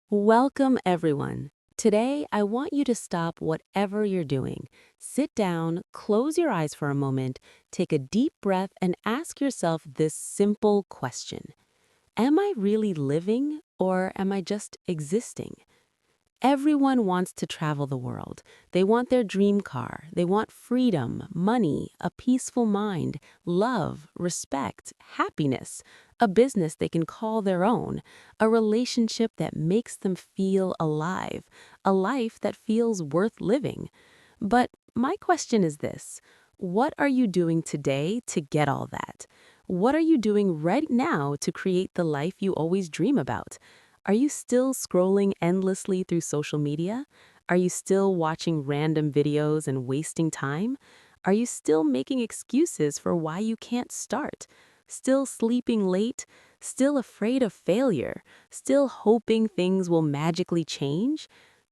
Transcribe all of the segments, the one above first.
Welcome, everyone. Today, I want you to stop whatever you're doing. Sit down, close your eyes for a moment, take a deep breath, and ask yourself this simple question. Am I really living, or am I just existing? Everyone wants to travel the world. They want their dream car. They want freedom, money, a peaceful mind, love, respect, happiness, a business they can call their own, a relationship that makes them feel alive, a life that feels worth living. But my question is this: what are you doing today to get all that? What are you doing right now to create the life you always dream about? Are you still scrolling endlessly through social media? Are you still watching random videos and wasting time? Are you still making excuses for why you can't start? Still sleeping late? Still afraid of failure? Still hoping things will magically change?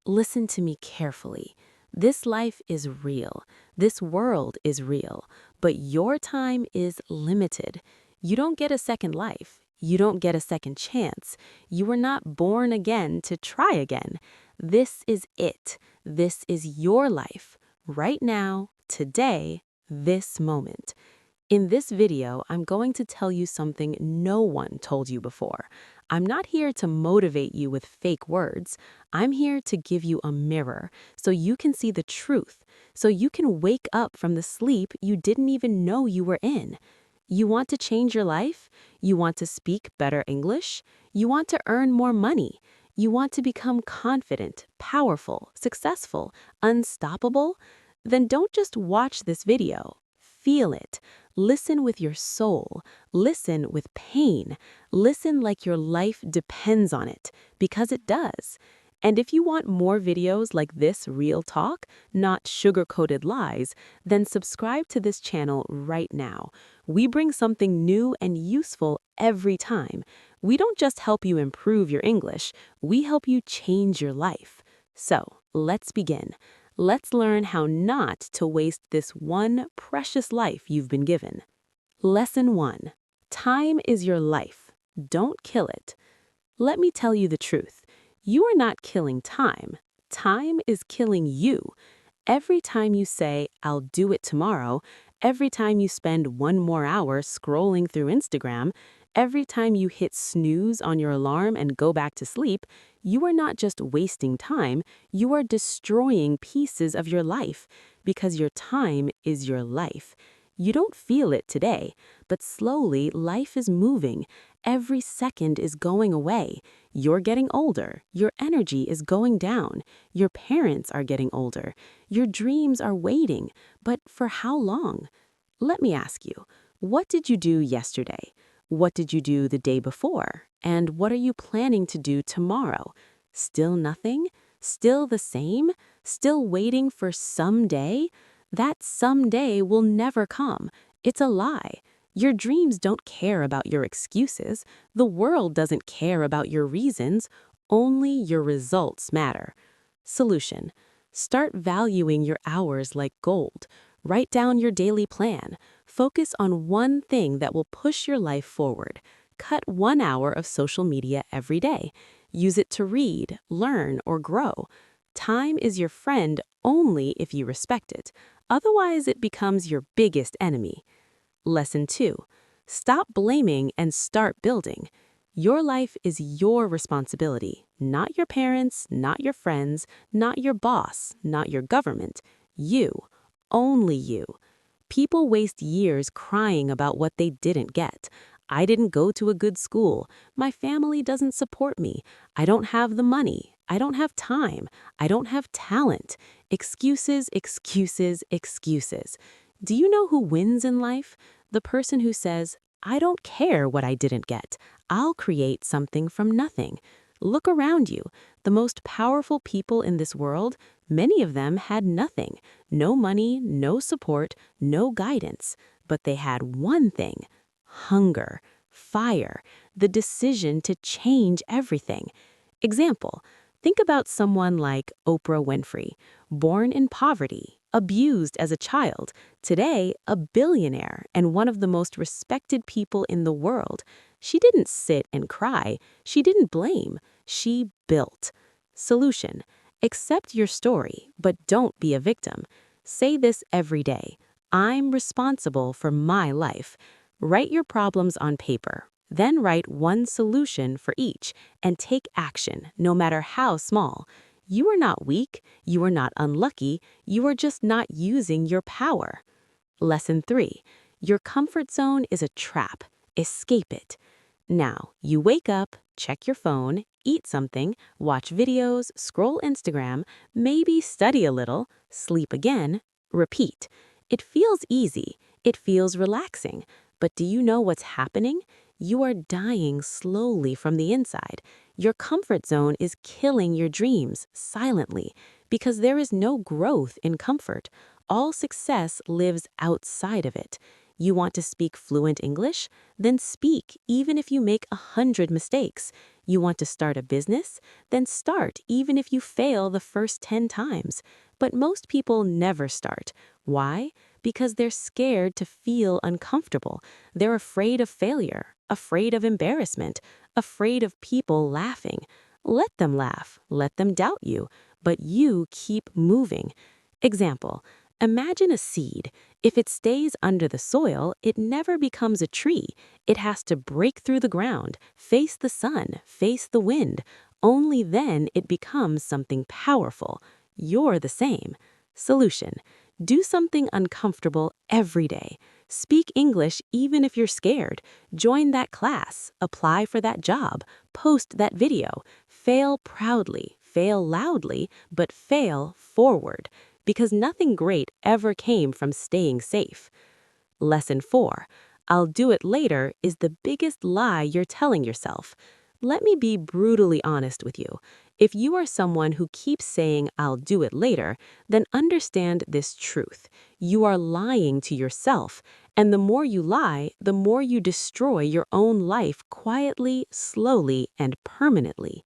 Listen to me carefully. This life is real. This world is real. But your time is limited. You don't get a second life. You don't get a second chance. You were not born again to try again. This is it. This is your life. Right now, today, this moment. In this video, I'm going to tell you something no one told you before. I'm not here to motivate you with fake words. I'm here to give you a mirror so you can see the truth, so you can wake up from the sleep you didn't even know you were in. You want to change your life? You want to speak better English? You want to earn more money? You want to become confident, powerful, successful, unstoppable? Then don't just watch this video. Feel it. Listen with your soul. Listen with pain. Listen like your life depends on it, because it does. And if you want more videos like this real talk, not sugar-coated lies, then subscribe to this channel right now. We bring something new and useful every time. We don't just help you improve your English, we help you change your life. So, let's begin. Let's learn how not to waste this one precious life you've been given. Lesson 1. Time is your life. Don't kill it. Let me tell you the truth. You are not killing time. Time is killing you. Every time you say, "I'll do it tomorrow," every time you spend one more hour scrolling through Instagram, every time you hit snooze on your alarm and go back to sleep, you are not just wasting time, you are destroying pieces of your life, because your time is your life. You don't feel it today, but slowly life is moving. Every second is going away. You're getting older. Your energy is going down. Your parents are getting older. Your dreams are waiting. But for how long? Let me ask you, what did you do yesterday? What did you do the day before? And what are you planning to do tomorrow? Still nothing? Still the same? Still waiting for someday? That someday will never come. It's a lie. Your dreams don't care about your excuses. The world doesn't care about your reasons. Only your results matter. Solution: start valuing your hours like gold. Write down your daily plan. Focus on one thing that will push your life forward. Cut 1 hour of social media every day. Use it to read, learn, or grow. Time is your friend only if you respect it. Otherwise, it becomes your biggest enemy. Lesson 2. Stop blaming and start building. Your life is your responsibility, not your parents, not your friends, not your boss, not your government. You. Only you. People waste years crying about what they didn't get. I didn't go to a good school. My family doesn't support me. I don't have the money. I don't have time. I don't have talent. Excuses, excuses, excuses. Do you know who wins in life? The person who says, "I don't care what I didn't get. I'll create something from nothing." Look around you. The most powerful people in this world, many of them had nothing. No money, no support, no guidance. But they had one thing: hunger, fire, the decision to change everything. Example: think about someone like Oprah Winfrey, born in poverty, abused as a child, today a billionaire and one of the most respected people in the world. She didn't sit and cry. She didn't blame. She built. Solution: accept your story, but don't be a victim. Say this every day: I'm responsible for my life. Write your problems on paper. Then write one solution for each and take action, no matter how small. You are not weak, you are not unlucky, you are just not using your power. Lesson 3. Your comfort zone is a trap. Escape it. Now, you wake up, check your phone, eat something, watch videos, scroll Instagram, maybe study a little, sleep again, repeat. It feels easy. It feels relaxing. But do you know what's happening? You are dying slowly from the inside. Your comfort zone is killing your dreams silently because there is no growth in comfort. All success lives outside of it. You want to speak fluent English? Then speak, even if you make 100 mistakes. You want to start a business? Then start, even if you fail the first 10 times. But most people never start. Why? Because they're scared to feel uncomfortable. They're afraid of failure, afraid of embarrassment, afraid of people laughing. Let them laugh, let them doubt you, but you keep moving. Example: imagine a seed. If it stays under the soil, it never becomes a tree. It has to break through the ground, face the sun, face the wind. Only then it becomes something powerful. You're the same. Solution: do something uncomfortable every day. Speak English even if you're scared. Join that class, apply for that job, post that video. Fail proudly, fail loudly, but fail forward. Because nothing great ever came from staying safe. Lesson 4. I'll do it later is the biggest lie you're telling yourself. Let me be brutally honest with you. If you are someone who keeps saying, I'll do it later, then understand this truth. You are lying to yourself, and the more you lie, the more you destroy your own life quietly, slowly, and permanently.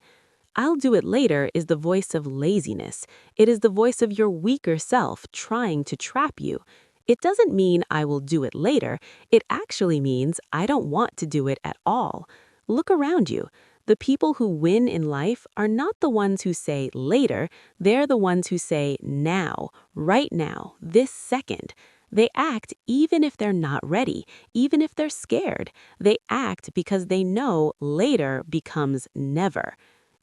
I'll do it later is the voice of laziness. It is the voice of your weaker self trying to trap you. It doesn't mean I will do it later. It actually means I don't want to do it at all. Look around you. The people who win in life are not the ones who say later. They're the ones who say now, right now, this second. They act even if they're not ready, even if they're scared. They act because they know later becomes never.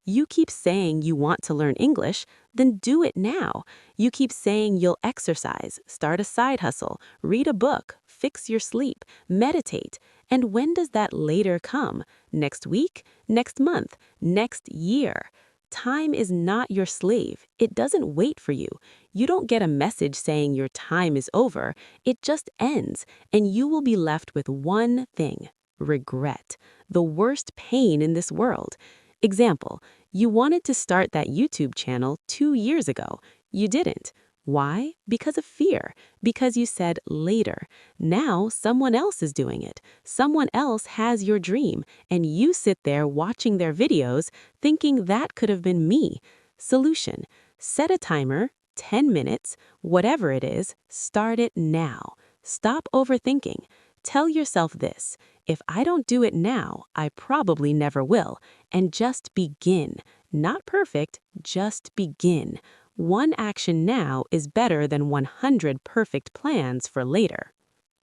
You keep saying you want to learn English, then do it now. You keep saying you'll exercise, start a side hustle, read a book, fix your sleep, meditate. And when does that later come? Next week? Next month? Next year? Time is not your slave. It doesn't wait for you. You don't get a message saying your time is over. It just ends, and you will be left with one thing: regret. The worst pain in this world. Example: you wanted to start that YouTube channel 2 years ago. You didn't. Why? Because of fear. Because you said later. Now someone else is doing it. Someone else has your dream, and you sit there watching their videos thinking that could have been me. Solution: set a timer, 10 minutes, whatever it is, start it now. Stop overthinking. Tell yourself this: if I don't do it now, I probably never will. And just begin. Not perfect, just begin. One action now is better than 100 perfect plans for later.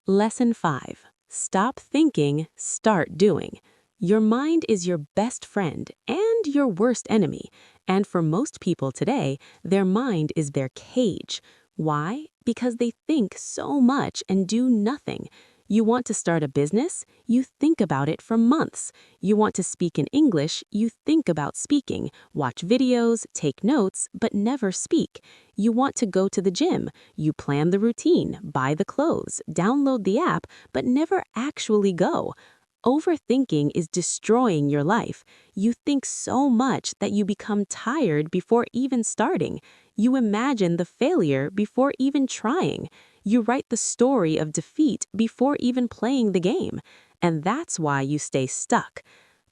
Lesson 5. Stop thinking, start doing. Your mind is your best friend and your worst enemy. And for most people today, their mind is their cage. Why? Because they think so much and do nothing. You want to start a business? You think about it for months. You want to speak in English? You think about speaking, watch videos, take notes, but never speak. You want to go to the gym? You plan the routine, buy the clothes, download the app, but never actually go. Overthinking is destroying your life. You think so much that you become tired before even starting. You imagine the failure before even trying. You write the story of defeat before even playing the game. And that's why you stay stuck.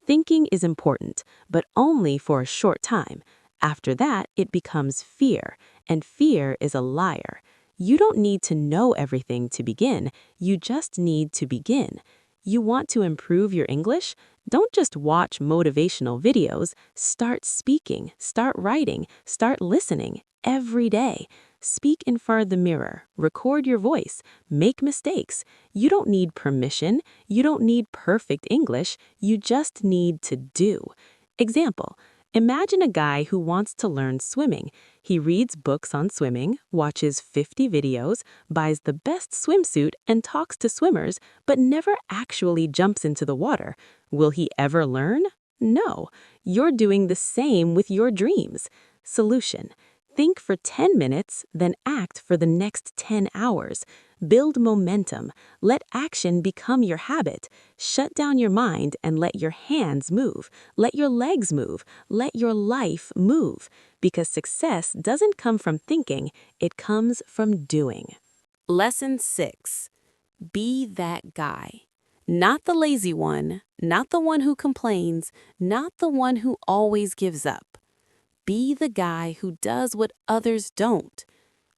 Thinking is important, but only for a short time. After that, it becomes fear, and fear is a liar. You don't need to know everything to begin. You just need to begin. You want to improve your English? Don't just watch motivational videos. Start speaking, start writing, start listening every day. Speak in front of the mirror, record your voice, make mistakes. You don't need permission, you don't need perfect English, you just need to do. Example, imagine a guy who wants to learn swimming. He reads books on swimming, watches 50 videos, buys the best swimsuit, and talks to swimmers, but never actually jumps into the water. Will he ever learn? No. You're doing the same with your dreams. Solution. Think for 10 minutes, then act for the next 10 hours. Build momentum. Let action become your habit. Shut down your mind and let your hands move. Let your legs move. Let your life move. Because success doesn't come from thinking, it comes from doing. Lesson 6. Be that guy. Not the lazy one, not the one who complains, not the one who always gives up. Be the guy who does what others don't.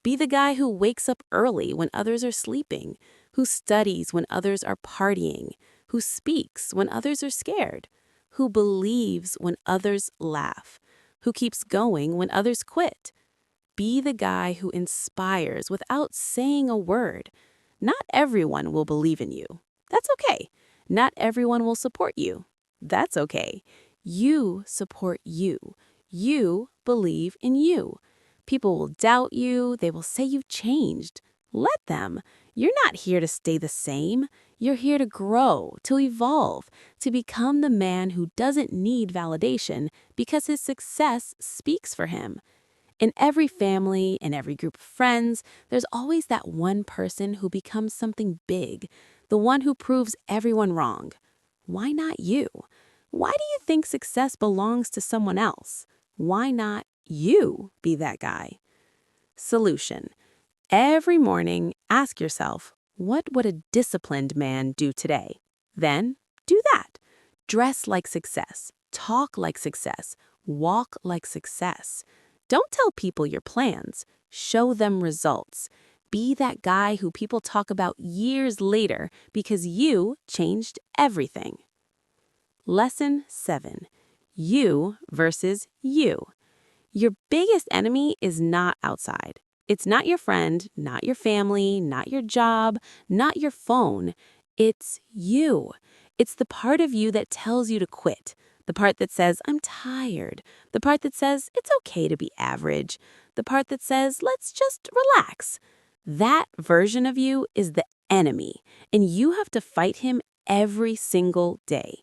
Be the guy who wakes up early when others are sleeping, who studies when others are partying, who speaks when others are scared, who believes when others laugh, who keeps going when others quit. Be the guy who inspires without saying a word. Not everyone will believe in you. That's okay. Not everyone will support you. That's okay. You support you. You believe in you. People will doubt you. They will say you've changed. Let them. You're not here to stay the same. You're here to grow, to evolve, to become the man who doesn't need validation because his success speaks for him. In every family, in every group of friends, there's always that one person who becomes something big, the one who proves everyone wrong. Why not you? Why do you think success belongs to someone else? Why not you be that guy? Solution. Every morning, ask yourself, what would a disciplined man do today? Then, do that. Dress like success. Talk like success. Walk like success. Don't tell people your plans. Show them results. Be that guy who people talk about years later because you changed everything. Lesson 7. You versus you. Your biggest enemy is not outside. It's not your friend, not your family, not your job, not your phone. It's you. It's the part of you that tells you to quit. The part that says, I'm tired. The part that says, it's okay to be average. The part that says, let's just relax. That version of you is the enemy, and you have to fight him every single day.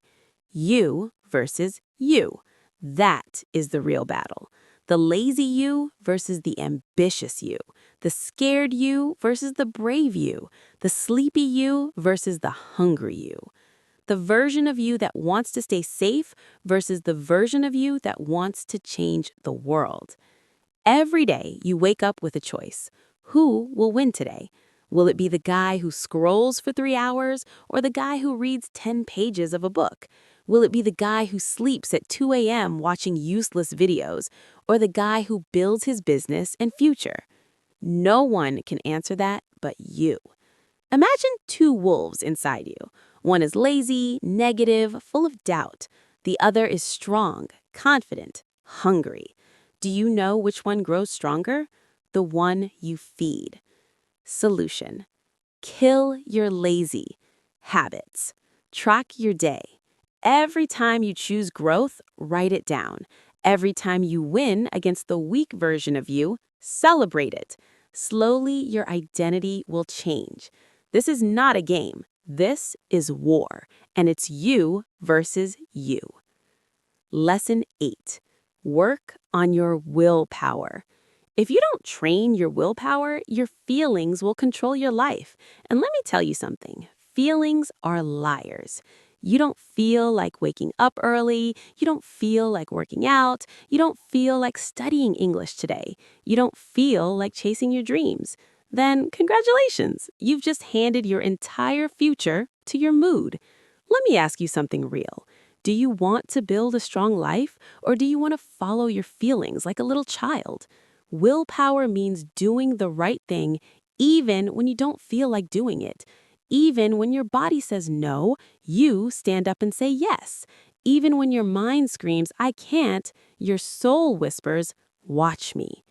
You versus you. That is the real battle. The lazy you versus the ambitious you. The scared you versus the brave you. The sleepy you versus the hungry you. The version of you that wants to stay safe versus the version of you that wants to change the world. Every day you wake up with a choice. Who will win today? Will it be the guy who scrolls for 3 hours or the guy who reads 10 pages of a book? Will it be the guy who sleeps at 2 a.m. watching useless videos or the guy who builds his business and future? No one can answer that but you. Imagine 2 wolves inside you. One is lazy, negative, full of doubt. The other is strong, confident, hungry. Do you know which one grows stronger? The one you feed. Solution. Kill your lazy habits. Track your day. Every time you choose growth, write it down. Every time you win against the weak version of you, celebrate it. Slowly, your identity will change. This is not a game. This is war, and it's you versus you. Lesson 8. Work on your willpower. If you don't train your willpower, your feelings will control your life. And let me tell you something. Feelings are liars. You don't feel like waking up early. You don't feel like working out. You don't feel like studying English today. You don't feel like chasing your dreams. Then congratulations. You've just handed your entire future to your mood. Let me ask you something real. Do you want to build a strong life, or do you want to follow your feelings like a little child? Willpower means doing the right thing even when you don't feel like doing it. Even when your body says no, you stand up and say yes. Even when your mind screams, I can't, your soul whispers, watch me.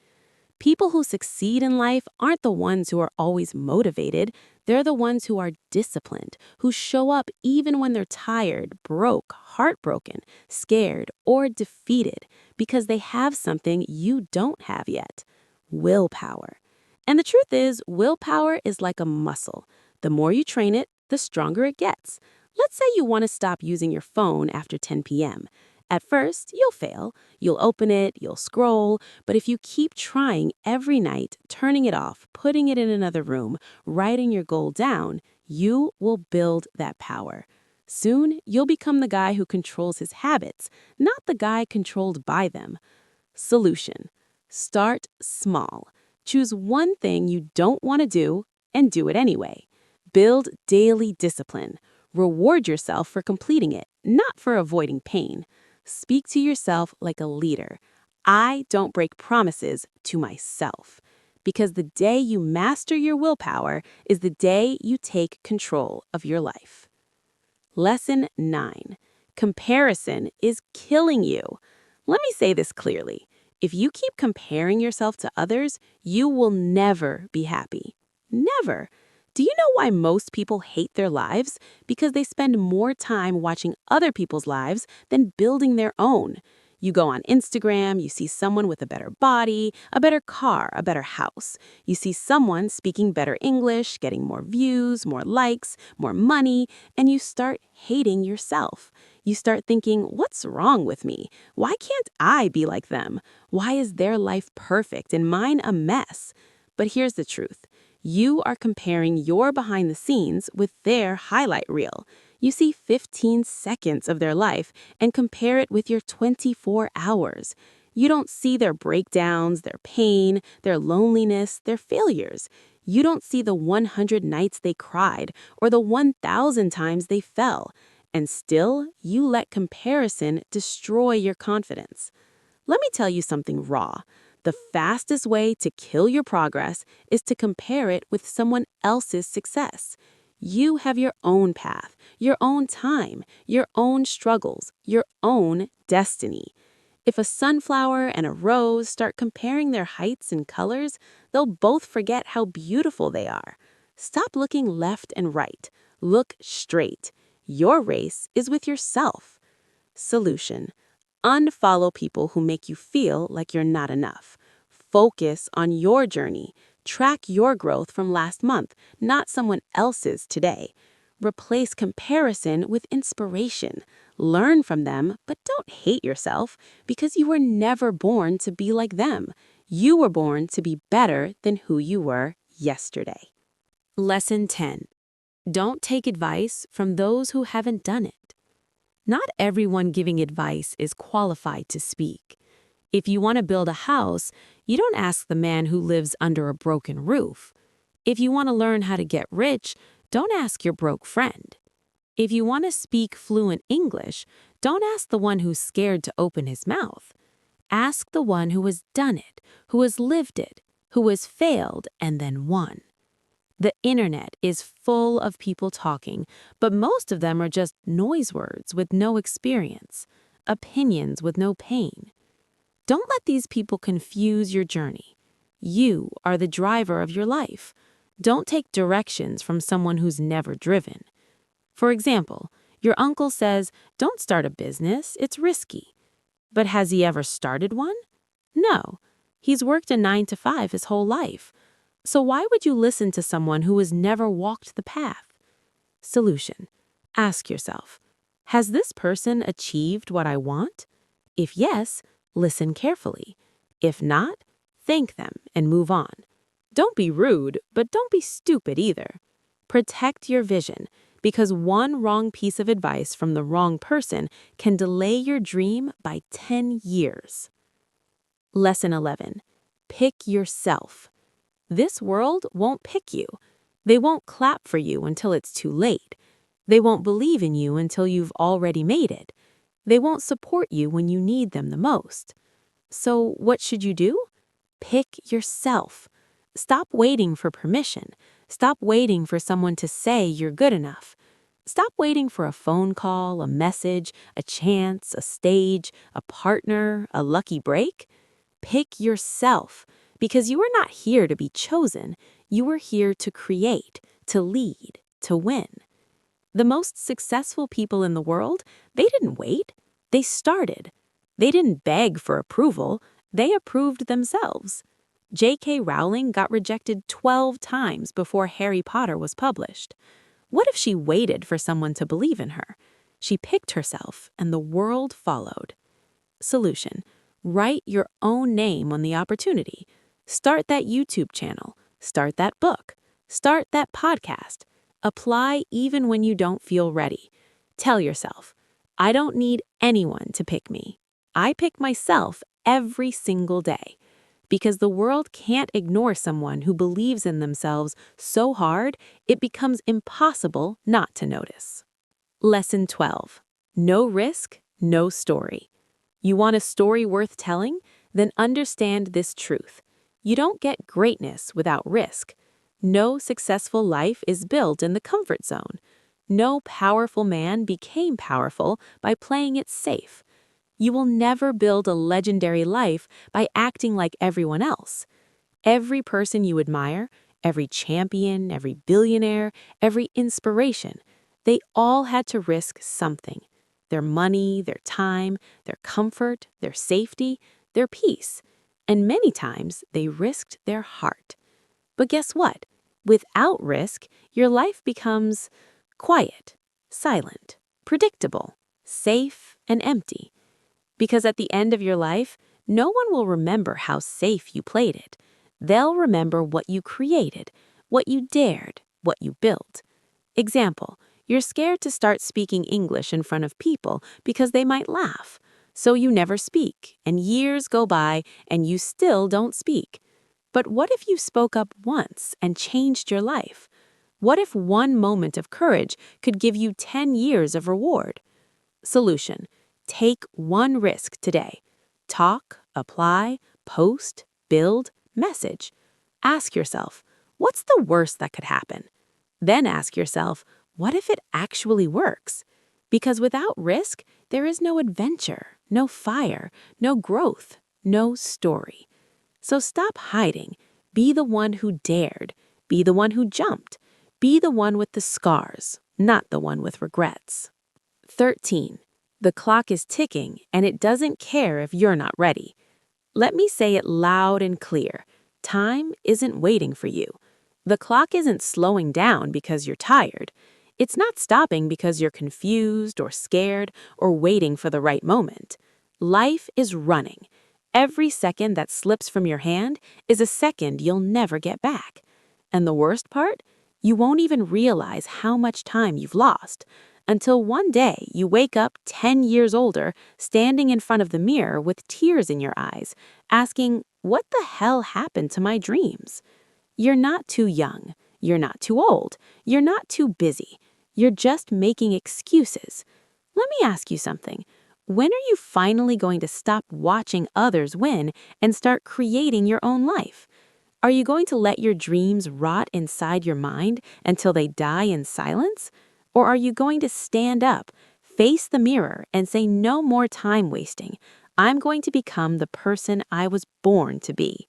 People who succeed in life aren't the ones who are always motivated. They're the ones who are disciplined, who show up even when they're tired, broke, heartbroken, scared, or defeated, because they have something you don't have yet: willpower. And the truth is, willpower is like a muscle. The more you train it, the stronger it gets. Let's say you want to stop using your phone after 10 p.m. At first, you'll fail. You'll open it, you'll scroll, but if you keep trying every night, turning it off, putting it in another room, writing your goal down, you will build that power. Soon, you'll become the guy who controls his habits, not the guy controlled by them. Solution: start small. Choose one thing you don't want to do and do it anyway. Build daily discipline. Reward yourself for completing it, not for avoiding pain. Speak to yourself like a leader. I don't break promises to myself. Because the day you master your willpower is the day you take control of your life. Lesson 9. Comparison is killing you. Let me say this clearly. If you keep comparing yourself to others, you will never be happy. Never. Do you know why most people hate their lives? Because they spend more time watching other people's lives than building their own. You go on Instagram, you see someone with a better body, a better car, a better house. You see someone speaking better English, getting more views, more likes, more money, and you start hating yourself. You start thinking, what's wrong with me? Why can't I be like them? Why is their life perfect and mine a mess? But here's the truth. You are comparing your behind the scenes with their highlight reel. You see 15 seconds of their life and compare it with your 24 hours. You don't see their breakdowns, their pain, their loneliness, their failures. You don't see the 100 nights they cried or the 1,000 times they fell. And still, you let comparison destroy your confidence. Let me tell you something raw. The fastest way to kill your progress is to compare it with someone else's success. You have your own path, your own time, your own struggles, your own destiny. If a sunflower and a rose start comparing their heights and colors, they'll both forget how beautiful they are. Stop looking left and right. Look straight. Your race is with yourself. Solution: unfollow people who make you feel like you're not enough. Focus on your journey. Track your growth from last month, not someone else's today. Replace comparison with inspiration. Learn from them, but don't hate yourself because you were never born to be like them. You were born to be better than who you were yesterday. Lesson 10. Don't take advice from those who haven't done it. Not everyone giving advice is qualified to speak. If you want to build a house, you don't ask the man who lives under a broken roof. If you want to learn how to get rich, don't ask your broke friend. If you want to speak fluent English, don't ask the one who's scared to open his mouth. Ask the one who has done it, who has lived it, who has failed and then won. The internet is full of people talking, but most of them are just noise words with no experience, opinions with no pain. Don't let these people confuse your journey. You are the driver of your life. Don't take directions from someone who's never driven. For example, your uncle says, don't start a business, it's risky. But has he ever started one? No. He's worked a 9 to 5 his whole life. So why would you listen to someone who has never walked the path? Solution: ask yourself, has this person achieved what I want? If yes, listen carefully. If not, thank them and move on. Don't be rude, but don't be stupid either. Protect your vision, because one wrong piece of advice from the wrong person can delay your dream by 10 years. Lesson 11. Pick yourself. This world won't pick you. They won't clap for you until it's too late. They won't believe in you until you've already made it. They won't support you when you need them the most. So what should you do? Pick yourself. Stop waiting for permission. Stop waiting for someone to say you're good enough. Stop waiting for a phone call, a message, a chance, a stage, a partner, a lucky break. Pick yourself, because you are not here to be chosen. You are here to create, to lead, to win. The most successful people in the world, they didn't wait. They started. They didn't beg for approval. They approved themselves. J.K. Rowling got rejected 12 times before Harry Potter was published. What if she waited for someone to believe in her? She picked herself, and the world followed. Solution: write your own name on the opportunity. Start that YouTube channel. Start that book. Start that podcast. Apply even when you don't feel ready. Tell yourself, I don't need anyone to pick me. I pick myself every single day. Because the world can't ignore someone who believes in themselves so hard, it becomes impossible not to notice. Lesson 12. No risk, no story. You want a story worth telling? Then understand this truth. You don't get greatness without risk. No successful life is built in the comfort zone. No powerful man became powerful by playing it safe. You will never build a legendary life by acting like everyone else. Every person you admire, every champion, every billionaire, every inspiration, they all had to risk something. Their money, their time, their comfort, their safety, their peace. And many times they risked their heart. But guess what? Without risk, your life becomes quiet, silent, predictable, safe, and empty. Because at the end of your life, no one will remember how safe you played it. They'll remember what you created, what you dared, what you built. Example, you're scared to start speaking English in front of people because they might laugh. So you never speak, and years go by and you still don't speak. But what if you spoke up once and changed your life? What if one moment of courage could give you 10 years of reward? Solution: take one risk today. Talk, apply, post, build, message. Ask yourself, what's the worst that could happen? Then ask yourself, what if it actually works? Because without risk, there is no adventure, no fire, no growth, no story. So stop hiding. Be the one who dared. Be the one who jumped. Be the one with the scars, not the one with regrets. 13. The clock is ticking, and it doesn't care if you're not ready. Let me say it loud and clear. Time isn't waiting for you. The clock isn't slowing down because you're tired. It's not stopping because you're confused or scared or waiting for the right moment. Life is running. Every second that slips from your hand is a second you'll never get back. And the worst part? You won't even realize how much time you've lost until one day you wake up 10 years older, standing in front of the mirror with tears in your eyes, asking, what the hell happened to my dreams? You're not too young. You're not too old. You're not too busy. You're just making excuses. Let me ask you something. When are you finally going to stop watching others win and start creating your own life? Are you going to let your dreams rot inside your mind until they die in silence? Or are you going to stand up, face the mirror, and say no more time wasting? I'm going to become the person I was born to be.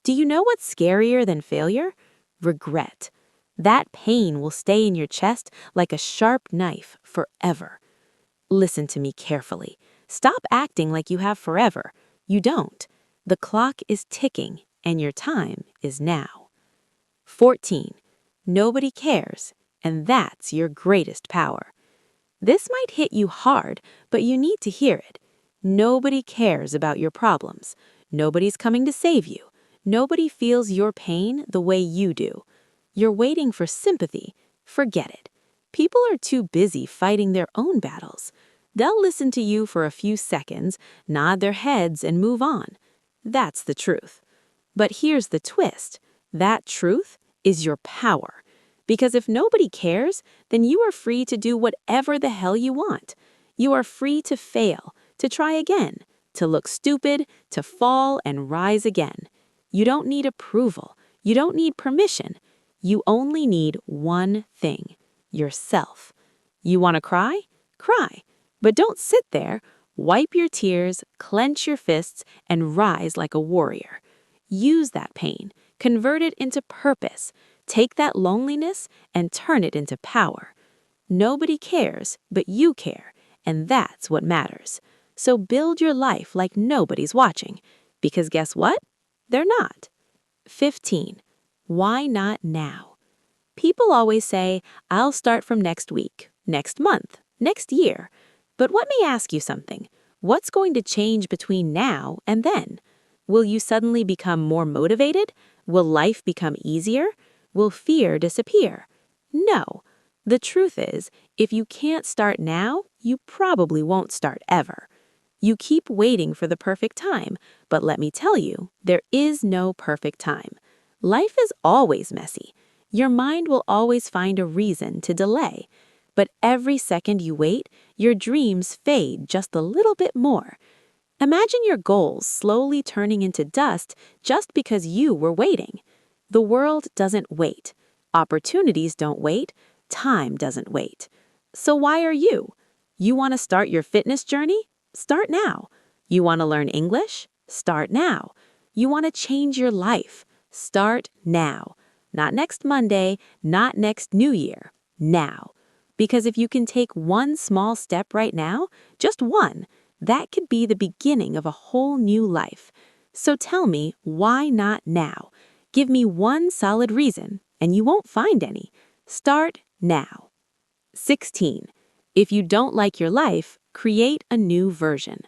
Do you know what's scarier than failure? Regret. That pain will stay in your chest like a sharp knife forever. Listen to me carefully. Stop acting like you have forever. You don't. The clock is ticking, and your time is now. 14. Nobody cares, and that's your greatest power. This might hit you hard, but you need to hear it. Nobody cares about your problems. Nobody's coming to save you. Nobody feels your pain the way you do. You're waiting for sympathy. Forget it. People are too busy fighting their own battles. They'll listen to you for a few seconds, nod their heads, and move on. That's the truth. But here's the twist. That truth is your power. Because if nobody cares, then you are free to do whatever the hell you want. You are free to fail, to try again, to look stupid, to fall and rise again. You don't need approval. You don't need permission. You only need one thing: yourself. You want to cry? Cry. But don't sit there. Wipe your tears, clench your fists, and rise like a warrior. Use that pain. Convert it into purpose. Take that loneliness and turn it into power. Nobody cares, but you care, and that's what matters. So build your life like nobody's watching, because guess what? They're not. 15. Why not now? People always say, I'll start from next week, next month, next year. But let me ask you something. What's going to change between now and then? Will you suddenly become more motivated? Will life become easier? Will fear disappear? No. The truth is, if you can't start now, you probably won't start ever. You keep waiting for the perfect time, but let me tell you, there is no perfect time. Life is always messy. Your mind will always find a reason to delay. But every second you wait, your dreams fade just a little bit more. Imagine your goals slowly turning into dust just because you were waiting. The world doesn't wait. Opportunities don't wait. Time doesn't wait. So why are you? You want to start your fitness journey? Start now. You want to learn English? Start now. You want to change your life? Start now. Not next Monday, not next New Year. Now. Because if you can take one small step right now, just one, that could be the beginning of a whole new life. So tell me, why not now? Give me one solid reason, and you won't find any. Start now. 16. If you don't like your life, create a new version.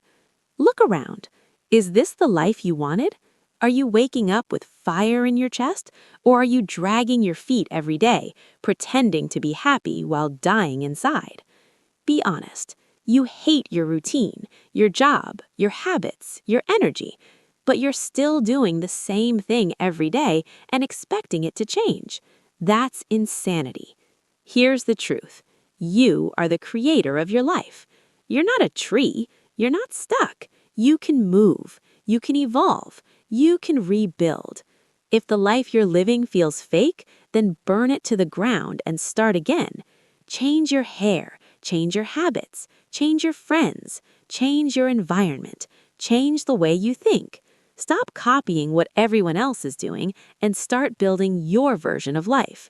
Look around. Is this the life you wanted? Are you waking up with fire in your chest? Or are you dragging your feet every day, pretending to be happy while dying inside? Be honest. You hate your routine, your job, your habits, your energy, but you're still doing the same thing every day and expecting it to change. That's insanity. Here's the truth. You are the creator of your life. You're not a tree. You're not stuck. You can move. You can evolve. You can rebuild. If the life you're living feels fake, then burn it to the ground and start again. Change your hair. Change your habits. Change your friends. Change your environment. Change the way you think. Stop copying what everyone else is doing and start building your version of life.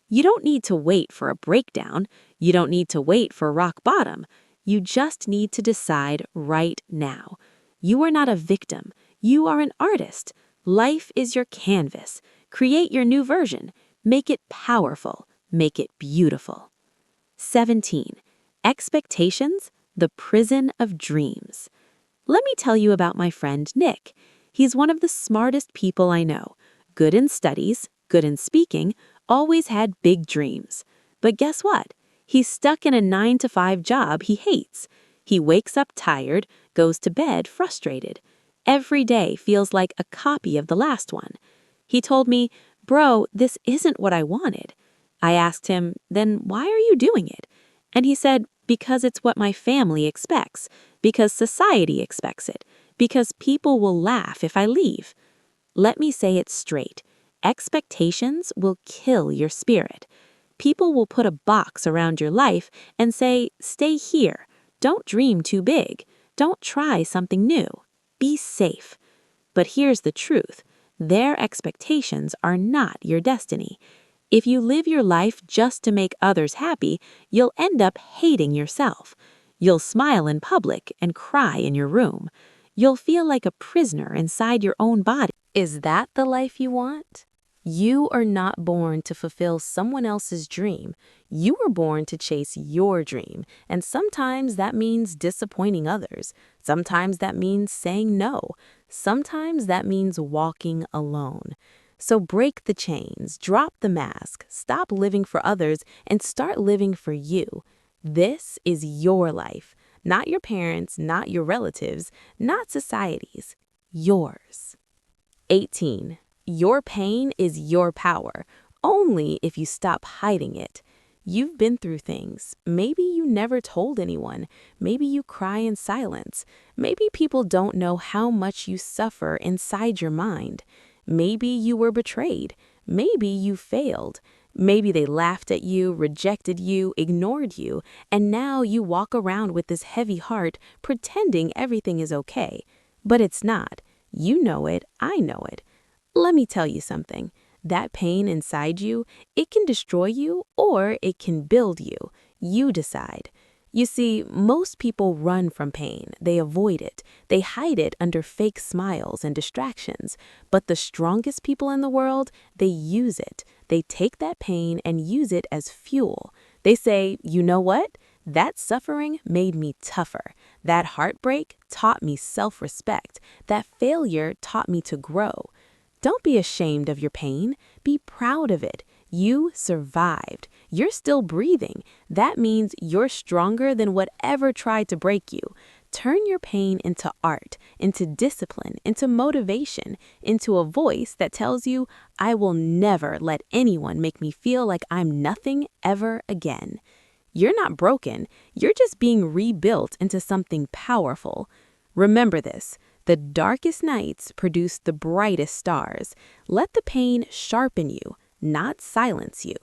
You don't need to wait for a breakdown. You don't need to wait for rock bottom. You just need to decide right now. You are not a victim. You are an artist. Life is your canvas. Create your new version. Make it powerful. Make it beautiful. 17. Expectations, the prison of dreams. Let me tell you about my friend Nick. He's one of the smartest people I know. Good in studies, good in speaking, always had big dreams. But guess what? He's stuck in a 9-to-5 job he hates. He wakes up tired, goes to bed frustrated. Every day feels like a copy of the last one. He told me, "Bro, this isn't what I wanted." I asked him, "Then why are you doing it?" And he said, "Because it's what my family expects, because society expects it, because people will laugh if I leave." Let me say it straight. Expectations will kill your spirit. People will put a box around your life and say, "Stay here. Don't dream too big. Don't try something new. Be safe." But here's the truth. Their expectations are not your destiny. If you live your life just to make others happy, you'll end up hating yourself. You'll smile in public and cry in your room. You'll feel like a prisoner inside your own body. Is that the life you want? You are not born to fulfill someone else's dream. You were born to chase your dream, and sometimes that means disappointing others. Sometimes that means saying no. Sometimes that means walking alone. So break the chains, drop the mask, stop living for others, and start living for you. This is your life, not your parents', not your relatives', not society's. Yours. 18. Your pain is your power, only if you stop hiding it. You've been through things. Maybe you never told anyone. Maybe you cry in silence. Maybe people don't know how much you suffer inside your mind. Maybe you were betrayed. Maybe you failed. Maybe they laughed at you, rejected you, ignored you, and now you walk around with this heavy heart pretending everything is okay. But it's not. You know it, I know it. Let me tell you something. That pain inside you, it can destroy you or it can build you. You decide. You see, most people run from pain. They avoid it. They hide it under fake smiles and distractions. But the strongest people in the world, they use it. They take that pain and use it as fuel. They say, you know what? That suffering made me tougher. That heartbreak taught me self-respect. That failure taught me to grow. Don't be ashamed of your pain. Be proud of it. You survived. You're still breathing. That means you're stronger than whatever tried to break you. Turn your pain into art, into discipline, into motivation, into a voice that tells you, I will never let anyone make me feel like I'm nothing ever again. You're not broken. You're just being rebuilt into something powerful. Remember this. The darkest nights produce the brightest stars. Let the pain sharpen you, not silence you.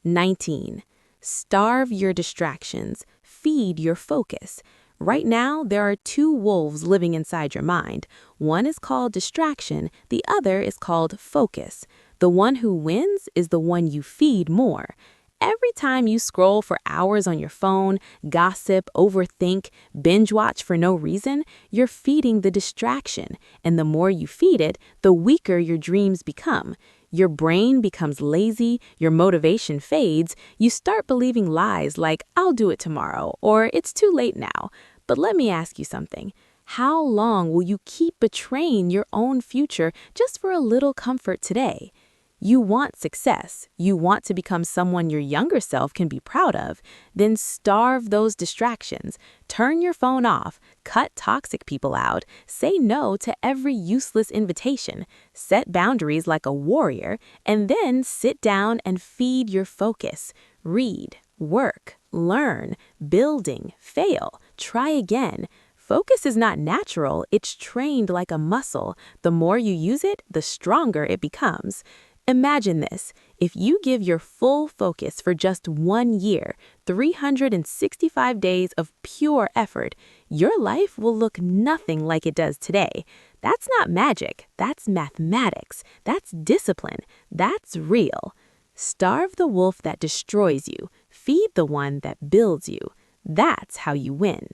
19. Starve your distractions. Feed your focus. Right now, there are two wolves living inside your mind. One is called distraction, the other is called focus. The one who wins is the one you feed more. Every time you scroll for hours on your phone, gossip, overthink, binge watch for no reason, you're feeding the distraction. And the more you feed it, the weaker your dreams become. Your brain becomes lazy, your motivation fades, you start believing lies like, I'll do it tomorrow, or it's too late now. But let me ask you something. How long will you keep betraying your own future just for a little comfort today? You want success. You want to become someone your younger self can be proud of. Then starve those distractions. Turn your phone off. Cut toxic people out. Say no to every useless invitation. Set boundaries like a warrior. And then sit down and feed your focus. Read, work, learn, building, fail, try again. Focus is not natural. It's trained like a muscle. The more you use it, the stronger it becomes. Imagine this. If you give your full focus for just 1 year, 365 days of pure effort, your life will look nothing like it does today. That's not magic. That's mathematics. That's discipline. That's real. Starve the wolf that destroys you. Feed the one that builds you. That's how you win.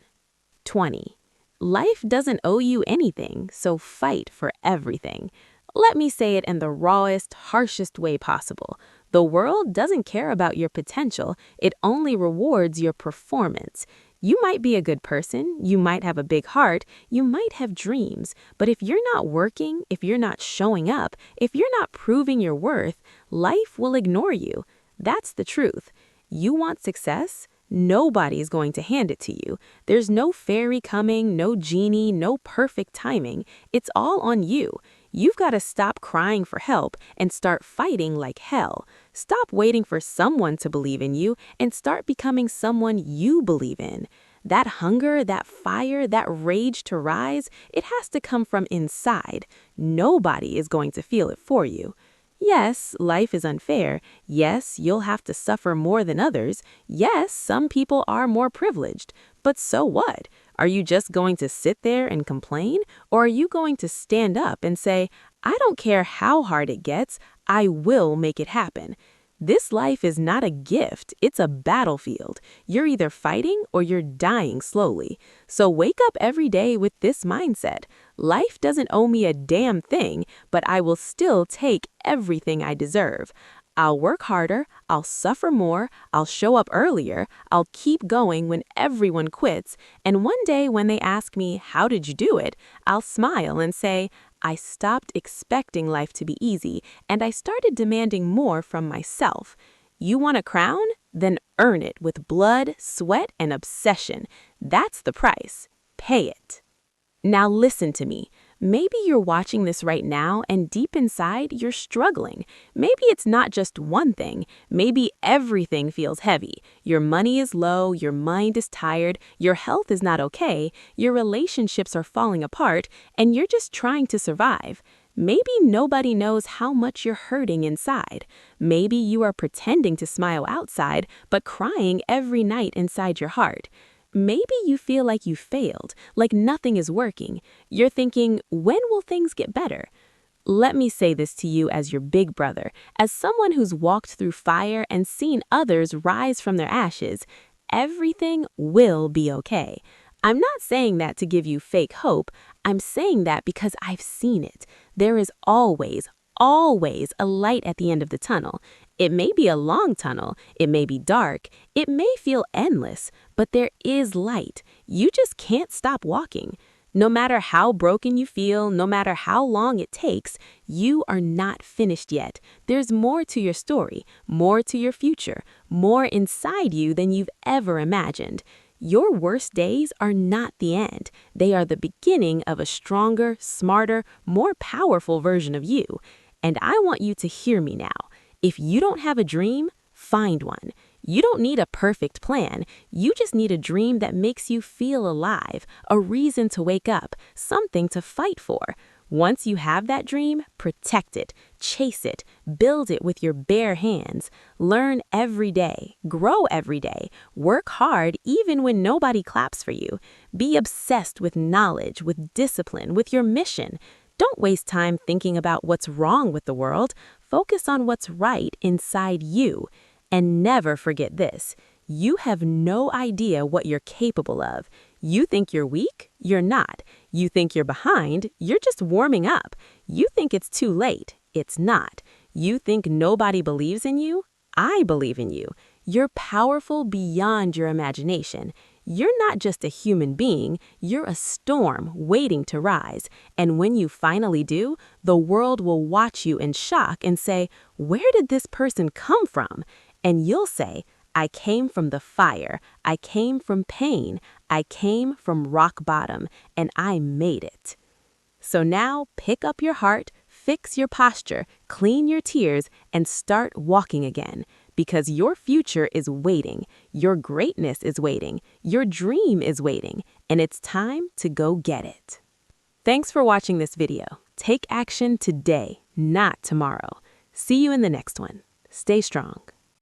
20. Life doesn't owe you anything, so fight for everything. Let me say it in the rawest, harshest way possible. The world doesn't care about your potential. It only rewards your performance. You might be a good person, you might have a big heart, you might have dreams, but if you're not working, if you're not showing up, if you're not proving your worth, life will ignore you. That's the truth. You want success? Nobody is going to hand it to you. There's no fairy coming, no genie, no perfect timing. It's all on you. You've got to stop crying for help and start fighting like hell. Stop waiting for someone to believe in you and start becoming someone you believe in. That hunger, that fire, that rage to rise, it has to come from inside. Nobody is going to feel it for you. Yes, life is unfair. Yes, you'll have to suffer more than others. Yes, some people are more privileged. But so what? Are you just going to sit there and complain? Or are you going to stand up and say, I don't care how hard it gets, I will make it happen? This life is not a gift, it's a battlefield. You're either fighting or you're dying slowly. So wake up every day with this mindset. Life doesn't owe me a damn thing, but I will still take everything I deserve. I'll work harder, I'll suffer more, I'll show up earlier, I'll keep going when everyone quits, and one day when they ask me, how did you do it? I'll smile and say, I stopped expecting life to be easy, and I started demanding more from myself. You want a crown? Then earn it with blood, sweat, and obsession. That's the price. Pay it. Now listen to me. Maybe you're watching this right now and deep inside you're struggling. Maybe it's not just one thing. Maybe everything feels heavy. Your money is low, your mind is tired, your health is not okay, your relationships are falling apart, and you're just trying to survive. Maybe nobody knows how much you're hurting inside. Maybe you are pretending to smile outside, but crying every night inside your heart. Maybe you feel like you failed, like nothing is working. You're thinking, when will things get better? Let me say this to you as your big brother, as someone who's walked through fire and seen others rise from their ashes. Everything will be okay. I'm not saying that to give you fake hope. I'm saying that because I've seen it. There is always, always a light at the end of the tunnel. It may be a long tunnel, it may be dark, it may feel endless, but there is light. You just can't stop walking. No matter how broken you feel, no matter how long it takes, you are not finished yet. There's more to your story, more to your future, more inside you than you've ever imagined. Your worst days are not the end. They are the beginning of a stronger, smarter, more powerful version of you. And I want you to hear me now. If you don't have a dream, find one. You don't need a perfect plan. You just need a dream that makes you feel alive, a reason to wake up, something to fight for. Once you have that dream, protect it, chase it, build it with your bare hands. Learn every day, grow every day, work hard even when nobody claps for you. Be obsessed with knowledge, with discipline, with your mission. Don't waste time thinking about what's wrong with the world. Focus on what's right inside you. And never forget this. You have no idea what you're capable of. You think you're weak? You're not. You think you're behind? You're just warming up. You think it's too late? It's not. You think nobody believes in you? I believe in you. You're powerful beyond your imagination. You're not just a human being, you're a storm waiting to rise. And when you finally do, the world will watch you in shock and say, "Where did this person come from?" And you'll say, "I came from the fire, I came from pain, I came from rock bottom, and I made it." So now pick up your heart, fix your posture, clean your tears, and start walking again. Because your future is waiting, your greatness is waiting, your dream is waiting, and it's time to go get it. Thanks for watching this video. Take action today, not tomorrow. See you in the next one. Stay strong.